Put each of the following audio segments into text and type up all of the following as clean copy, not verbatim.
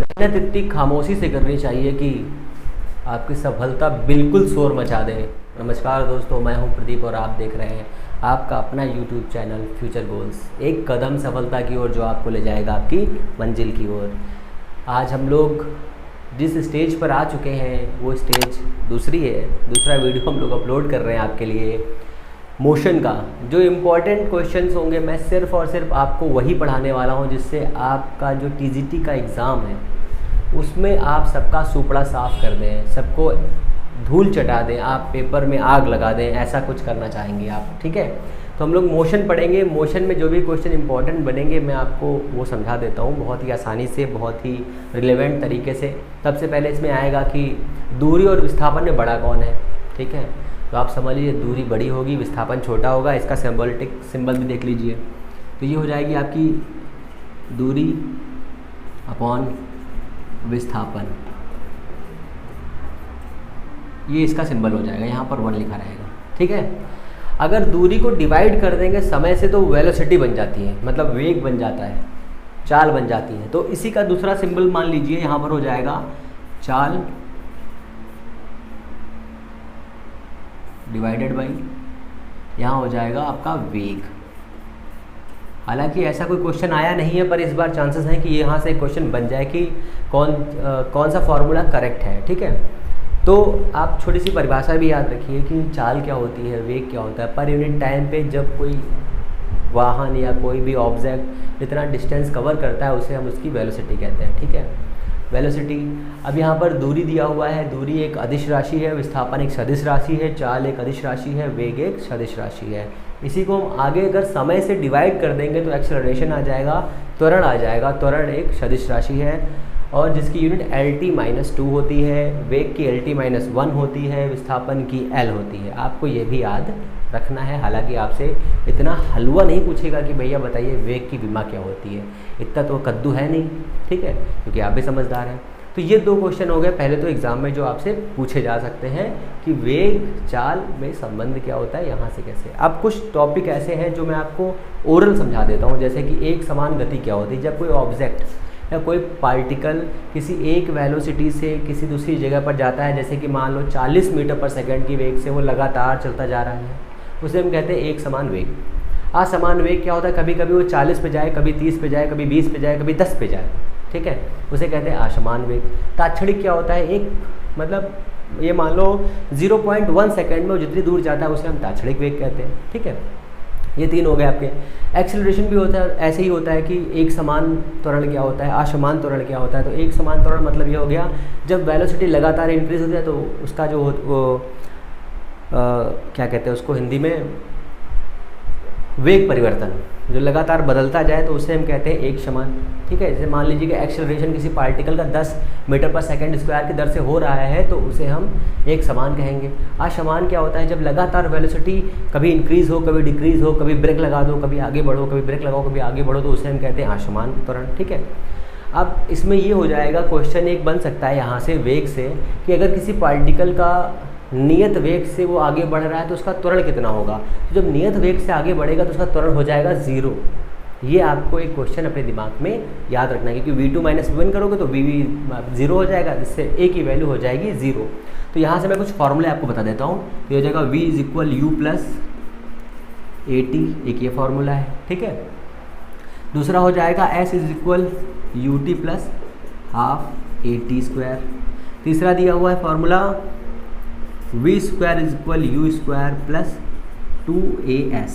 मेहनत इतनी खामोशी से करनी चाहिए कि आपकी सफलता बिल्कुल शोर मचा दे। नमस्कार दोस्तों, मैं हूं प्रदीप और आप देख रहे हैं आपका अपना यूट्यूब चैनल फ्यूचर गोल्स, एक कदम सफलता की ओर जो आपको ले जाएगा आपकी मंजिल की ओर। आज हम लोग जिस स्टेज पर आ चुके हैं वो स्टेज दूसरा वीडियो हम लोग अपलोड कर रहे हैं आपके लिए मोशन का। जो इम्पोर्टेंट क्वेश्चंस होंगे मैं सिर्फ़ और सिर्फ आपको वही पढ़ाने वाला हूं जिससे आपका जो टीजीटी का एग्ज़ाम है उसमें आप सबका सुपड़ा साफ कर दें, सबको धूल चटा दें, आप पेपर में आग लगा दें, ऐसा कुछ करना चाहेंगे आप। ठीक है, तो हम लोग मोशन पढ़ेंगे। मोशन में जो भी क्वेश्चन इंपॉर्टेंट बनेंगे मैं आपको वो समझा देता हूँ बहुत ही आसानी से, बहुत ही रिलेवेंट तरीके से। सबसे पहले इसमें आएगा कि दूरी और विस्थापन में बड़ा कौन है। ठीक है, तो आप समझ लीजिए दूरी बड़ी होगी, विस्थापन छोटा होगा। इसका सिंबल भी देख लीजिए। तो ये हो जाएगी आपकी दूरी अपॉन विस्थापन, ये इसका सिंबल हो जाएगा, यहाँ पर 1 लिखा रहेगा। ठीक है, अगर दूरी को डिवाइड कर देंगे समय से तो वेलोसिटी बन जाती है, मतलब वेग बन जाता है, चाल बन जाती है। तो इसी का दूसरा सिंबल मान लीजिए यहाँ पर हो जाएगा चाल डिवाइडेड बाई, यहाँ हो जाएगा आपका वेग। हालांकि ऐसा कोई क्वेश्चन आया नहीं है, पर इस बार चांसेस हैं कि यहाँ से क्वेश्चन बन जाए कि कौन सा फॉर्मूला करेक्ट है। ठीक है, तो आप छोटी सी परिभाषा भी याद रखिए कि चाल क्या होती है, वेग क्या होता है। पर यूनिट टाइम पे जब कोई वाहन या कोई भी ऑब्जेक्ट इतना डिस्टेंस कवर करता है उसे हम उसकी वेलोसिटी कहते हैं। ठीक है, वेलोसिटी। अब यहाँ पर दूरी दिया हुआ है, दूरी एक अदिश राशि है, विस्थापन एक सदिश राशि है, चाल एक अदिश राशि है, वेग एक सदिश राशि है। इसी को हम आगे अगर समय से डिवाइड कर देंगे तो एक्सेलरेशन आ जाएगा, त्वरण आ जाएगा। त्वरण एक सदिश राशि है और जिसकी यूनिट LT-2 होती है, वेग की LT-1 होती है, विस्थापन की L होती है। आपको ये भी याद रखना है। हालांकि आपसे इतना हलवा नहीं पूछेगा कि भैया बताइए वेग की विमा क्या होती है, इतना तो कद्दू है नहीं। ठीक है, क्योंकि आप भी समझदार हैं। तो ये 2 क्वेश्चन हो गए पहले तो एग्ज़ाम में जो आपसे पूछे जा सकते हैं कि वेग चाल में संबंध क्या होता है, यहाँ से कैसे। अब कुछ टॉपिक ऐसे हैं जो मैं आपको ओरल समझा देता हूँ, जैसे कि एक समान गति क्या होती है। जब कोई ऑब्जेक्ट या कोई पार्टिकल किसी एक वेलोसिटी से किसी दूसरी जगह पर जाता है, जैसे कि मान लो 40 मीटर पर सेकंड की वेग से वो लगातार चलता जा रहा है, उसे हम कहते हैं एक समान वेग। असमान वेग क्या होता है, कभी कभी वो 40 पे जाए, कभी 30 पे जाए, कभी 20 पे जाए, कभी 10 पे जाए। ठीक है, उसे कहते हैं असमान वेग। ताक्षणिक क्या होता है, एक मतलब ये मान लो 0.1 सेकेंड में वो जितनी दूर जाता है उसे हम ताक्षणिक वेग कहते हैं। ठीक है, ये 3 हो गए आपके। एक्सेलरेशन भी होता है, ऐसे ही होता है कि एक समान त्वरण क्या होता है, असमान त्वरण क्या होता है। तो एक समान त्वरण मतलब ये हो गया जब वेलोसिटी लगातार इंक्रीज होती है तो उसका जो क्या कहते हैं उसको हिंदी में, वेग परिवर्तन जो लगातार बदलता जाए तो उसे हम कहते हैं एक समान। ठीक है, जैसे मान लीजिए कि एक्सेलरेशन किसी पार्टिकल का 10 मीटर पर सेकंड स्क्वायर की दर से हो रहा है तो उसे हम एक समान कहेंगे। असमान क्या होता है, जब लगातार वेलोसिटी कभी इंक्रीज हो, कभी डिक्रीज हो, कभी ब्रेक लगा दो, कभी आगे बढ़ो, कभी ब्रेक लगाओ, कभी आगे बढ़ो, तो उसे हम कहते हैं असमान त्वरण। ठीक है, अब इसमें ये हो जाएगा, क्वेश्चन एक बन सकता है यहाँ से वेग से कि अगर किसी पार्टिकल का नियत वेग से वो आगे बढ़ रहा है तो उसका त्वरण कितना होगा। तो जब नियत वेग से आगे बढ़ेगा तो उसका त्वरण हो जाएगा 0। ये आपको एक क्वेश्चन अपने दिमाग में याद रखना है, क्योंकि V2 - V1 करोगे तो V 0 हो जाएगा, जिससे A की वैल्यू हो जाएगी 0। तो यहाँ से मैं कुछ फॉर्मूले आपको बता देता हूँ। तो ये हो जाएगा V = U + AT, एक ये फॉर्मूला है। ठीक है, दूसरा हो जाएगा S = UT + ½ AT²। तीसरा दिया हुआ है फॉर्मूला V² = U² + 2AS।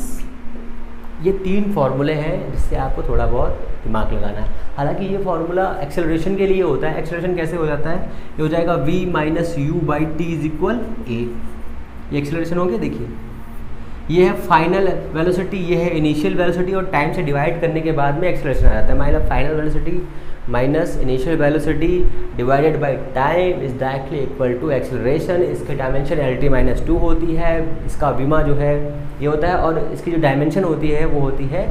ये 3 फार्मूले हैं जिससे आपको थोड़ा बहुत दिमाग लगाना है। हालांकि ये फार्मूला एक्सेलरेशन के लिए होता है। एक्सेलरेशन कैसे हो जाता है, ये हो जाएगा V - U/T = A। ये एक्सेलरेशन हो गया। देखिए ये है फाइनल वेलोसिटी, ये है इनिशियल वेलोसिटी, और टाइम से डिवाइड करने के बाद में एक्सेलरेशन आ जाता है। मतलब final velocity minus initial velocity divided by time is directly equal to acceleration. इसकी डायमेंशन LT-2 होती है, इसका विमा जो है ये होता है, और इसकी जो डायमेंशन होती है वो होती है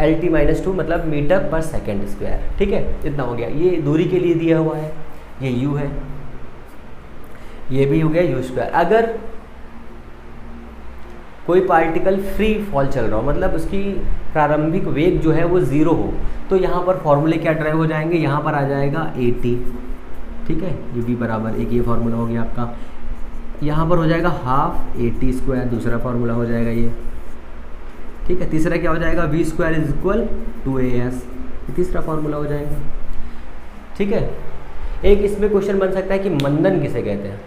LT-2 मतलब मीटर पर सेकेंड स्क्वायर। ठीक है, इतना हो गया। ये दूरी के लिए दिया हुआ है, ये U है, ये भी हो गया U²। अगर कोई पार्टिकल फ्री फॉल चल रहा हो, मतलब उसकी प्रारंभिक वेग जो है वो ज़ीरो हो, तो यहाँ पर फॉर्मूले क्या ड्राइव हो जाएंगे, यहाँ पर आ जाएगा at, ठीक है, ये v बराबर एक, ये फार्मूला हो गया आपका। यहाँ पर हो जाएगा हाफ at², दूसरा फार्मूला हो जाएगा ये, ठीक है। तीसरा क्या हो जाएगा, v² = 2as, तीसरा फार्मूला हो जाएगा, ठीक है। एक इसमें क्वेश्चन बन सकता है कि मंदन किसे कहते हैं।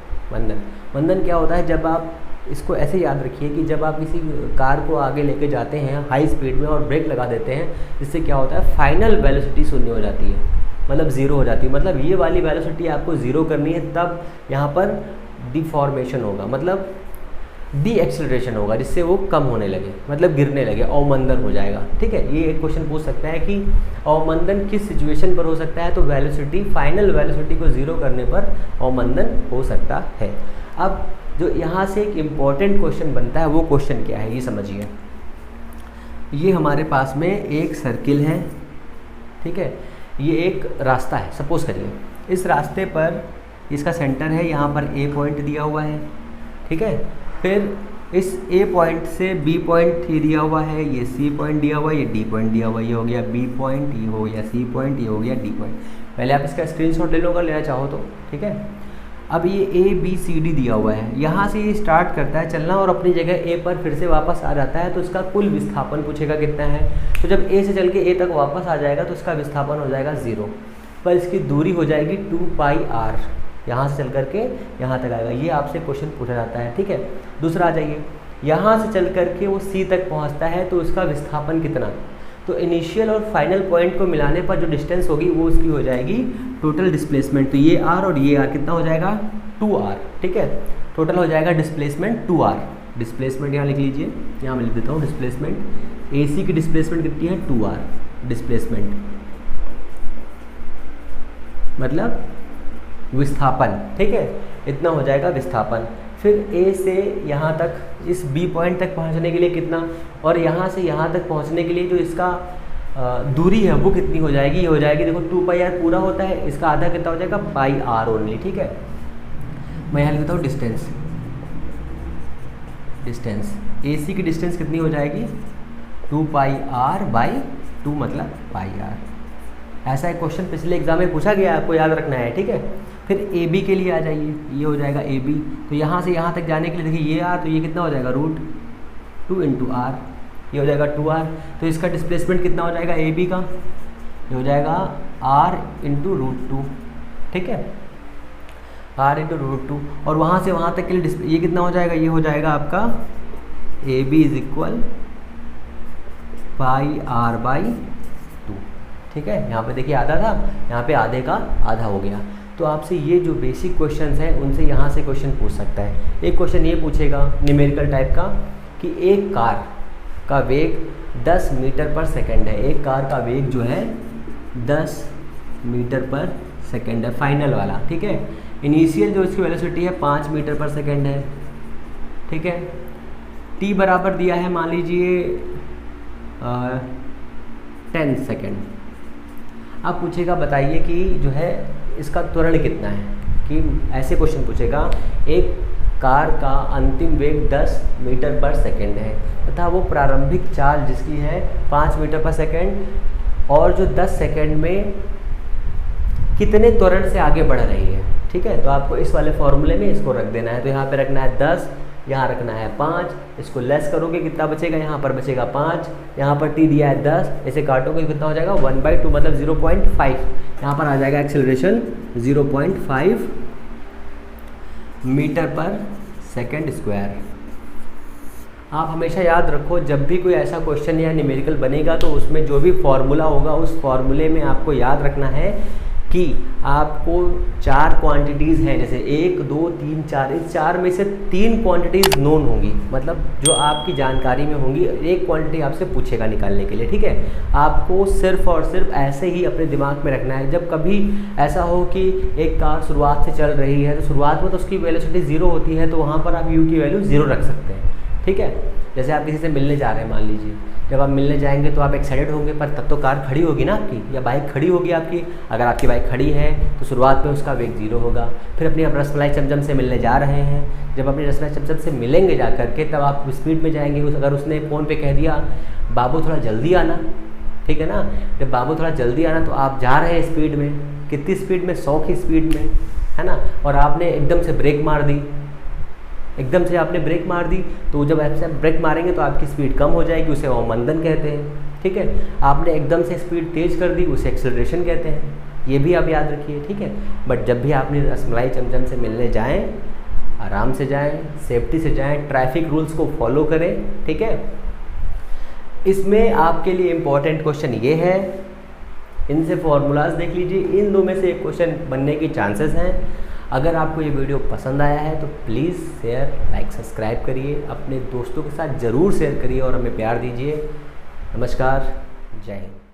मंदन क्या होता है, जब आप इसको ऐसे याद रखिए कि जब आप किसी कार को आगे लेके जाते हैं हाई स्पीड में और ब्रेक लगा देते हैं, जिससे क्या होता है, फाइनल वेलोसिटी शून्य हो जाती है, मतलब ज़ीरो हो जाती है। मतलब ये वाली वेलोसिटी आपको ज़ीरो करनी है, तब यहाँ पर डिफॉर्मेशन होगा, मतलब डी एक्सेलरेशन होगा, जिससे वो कम होने लगे, मतलब गिरने लगे, अवमंदन हो जाएगा, ठीक है। ये एक क्वेश्चन पूछ सकता है कि अवमंदन किस सिचुएशन पर हो सकता है, तो वेलोसिटी, फाइनल वेलोसिटी को ज़ीरो करने पर अवमंदन हो सकता है। अब जो यहाँ से एक इम्पॉर्टेंट क्वेश्चन बनता है वो क्वेश्चन क्या है, ये समझिए। ये हमारे पास में एक सर्किल है, ठीक है, ये एक रास्ता है, सपोज करिए इस रास्ते पर इसका सेंटर है, यहाँ पर ए पॉइंट दिया हुआ है, ठीक है। फिर इस ए पॉइंट से बी पॉइंट ये दिया हुआ है, ये सी पॉइंट दिया हुआ है, ये डी पॉइंट दिया हुआ है, ये हो गया बी पॉइंट, ये हो गया सी पॉइंट, ये हो गया डी पॉइंट। पहले आप इसका स्क्रीनशॉट ले लो अगर लेना चाहो तो, ठीक है। अब ये ए बी सी डी दिया हुआ है, यहाँ से ये स्टार्ट करता है चलना और अपनी जगह ए पर फिर से वापस आ जाता है, तो इसका कुल विस्थापन पूछेगा कितना है। तो जब ए से चल के ए तक वापस आ जाएगा तो इसका विस्थापन हो जाएगा 0, पर इसकी दूरी हो जाएगी 2πr, यहाँ से चल करके यहाँ तक आएगा। ये आपसे क्वेश्चन पूछा जाता है, ठीक है। दूसरा आ जाइए, यहाँ से चल करके वो सी तक पहुँचता है, तो उसका विस्थापन कितना, तो इनिशियल और फाइनल पॉइंट को मिलाने पर जो डिस्टेंस होगी वो उसकी हो जाएगी टोटल डिस्प्लेसमेंट। तो ये r और ये r कितना हो जाएगा, 2r, ठीक है। टोटल हो जाएगा डिस्प्लेसमेंट 2r। डिस्प्लेसमेंट यहाँ लिख लीजिए, यहाँ मैं लिख देता हूँ डिस्प्लेसमेंट, AC की डिस्प्लेसमेंट कितनी है, 2r डिस्प्लेसमेंट, मतलब विस्थापन, ठीक है, इतना हो जाएगा विस्थापन। फिर A से यहाँ तक, इस B पॉइंट तक पहुँचने के लिए कितना, और यहाँ से यहाँ तक पहुँचने के लिए जो इसका दूरी है वो कितनी हो जाएगी, ये हो जाएगी, देखो 2πr पूरा होता है, इसका आधा कितना हो जाएगा, πr ओनली, ठीक है। मैं यहाँ लिखता हूँ डिस्टेंस, AC की डिस्टेंस कितनी हो जाएगी, 2πr/2 मतलब πr। ऐसा एक क्वेश्चन पिछले एग्जाम में पूछा गया, आपको याद रखना है, ठीक है। फिर AB के लिए आ जाइए, ये हो जाएगा AB, तो यहाँ से यहाँ तक जाने के लिए देखिए ये r, तो ये कितना हो जाएगा √2 × r, ये हो जाएगा 2r। तो इसका डिस्प्लेसमेंट कितना हो जाएगा AB का, ये हो जाएगा r × √2, ठीक है, r × √2। और वहाँ से वहाँ तक के लिए ये कितना हो जाएगा, ये हो जाएगा आपका AB = πr/2, ठीक है। यहाँ पे देखिए आधा था, यहाँ पे आधे का आधा हो गया। तो आपसे ये जो बेसिक क्वेश्चंस हैं उनसे यहाँ से क्वेश्चन पूछ सकता है। एक क्वेश्चन ये पूछेगा न्यूमेरिकल टाइप का कि एक कार का वेग 10 मीटर पर सेकंड है, एक कार का वेग जो है 10 मीटर पर सेकंड है, फाइनल वाला, ठीक है। इनिशियल जो इसकी वेलोसिटी है 5 मीटर पर सेकंड है, ठीक है। t बराबर दिया है मान लीजिए 10 सेकंड। अब पूछेगा बताइए कि जो है इसका त्वरण कितना है, कि ऐसे क्वेश्चन पूछेगा, एक कार का अंतिम वेग 10 मीटर पर सेकंड है तथा वो प्रारंभिक चाल जिसकी है 5 मीटर पर सेकंड, और जो 10 सेकंड में कितने त्वरण से आगे बढ़ रही है, ठीक है। तो आपको इस वाले फॉर्मूले में इसको रख देना है, तो यहाँ पे रखना है 10, यहाँ रखना है 5, इसको लेस करोगे कितना बचेगा, यहाँ पर बचेगा 5, यहाँ पर t दिया है 10, इसे काटोगे कितना हो जाएगा 1/2 मतलब 0.5, यहाँ पर आ जाएगा एक्सेलरेशन 0.5 मीटर पर सेकंड स्क्वायर। आप हमेशा याद रखो, जब भी कोई ऐसा क्वेश्चन या न्यूमेरिकल बनेगा तो उसमें जो भी फॉर्मूला होगा उस फॉर्मूले में आपको याद रखना है कि आपको 4 क्वांटिटीज़ हैं, जैसे 1 2 3 4, इस 4 में से 3 क्वांटिटीज़ नोन होंगी, मतलब जो आपकी जानकारी में होंगी, एक क्वांटिटी आपसे पूछेगा निकालने के लिए, ठीक है। आपको सिर्फ और सिर्फ ऐसे ही अपने दिमाग में रखना है। जब कभी ऐसा हो कि एक कार शुरुआत से चल रही है तो शुरुआत में तो उसकी वेलोसिटी 0 होती है, तो वहाँ पर आप u की वैल्यू 0 रख सकते हैं, ठीक है। जैसे आप किसी से मिलने जा रहे हैं, मान लीजिए, जब आप मिलने जाएंगे तो आप एक्साइटेड होंगे, पर तब तो कार खड़ी होगी ना आपकी, या बाइक खड़ी होगी आपकी। अगर आपकी बाइक खड़ी है तो शुरुआत में उसका वेग 0 होगा। फिर अपनी रसमलाई चमचम से मिलने जा रहे हैं, जब अपनी रसमलाई चमचम से मिलेंगे जा करके, तब आप स्पीड में जाएंगे। अगर उसने फ़ोन पे कह दिया बाबू थोड़ा जल्दी आना, ठीक है ना, जब बाबू थोड़ा जल्दी आना, तो आप जा रहे हैं स्पीड में, कितनी स्पीड में, 100 की स्पीड में, है ना, और आपने एकदम से ब्रेक मार दी, एकदम से आपने ब्रेक मार दी, तो जब ऐसे ब्रेक मारेंगे तो आपकी स्पीड कम हो जाएगी, उसे अवमंदन कहते हैं, ठीक है। आपने एकदम से स्पीड तेज़ कर दी, उसे एक्सेलरेशन कहते हैं, ये भी आप याद रखिए, ठीक है। बट जब भी आपने रसमलाई चमचम से मिलने जाएं, आराम से जाएं, सेफ्टी से जाएं, ट्रैफिक रूल्स को फॉलो करें, ठीक है। इसमें आपके लिए इम्पॉर्टेंट क्वेश्चन ये है, इनसे फॉर्मूलाज देख लीजिए, इन दो में से एक क्वेश्चन बनने की चांसेस हैं। अगर आपको ये वीडियो पसंद आया है तो प्लीज़ शेयर, लाइक, सब्सक्राइब करिए, अपने दोस्तों के साथ ज़रूर शेयर करिए और हमें प्यार दीजिए। नमस्कार, जय हिंद।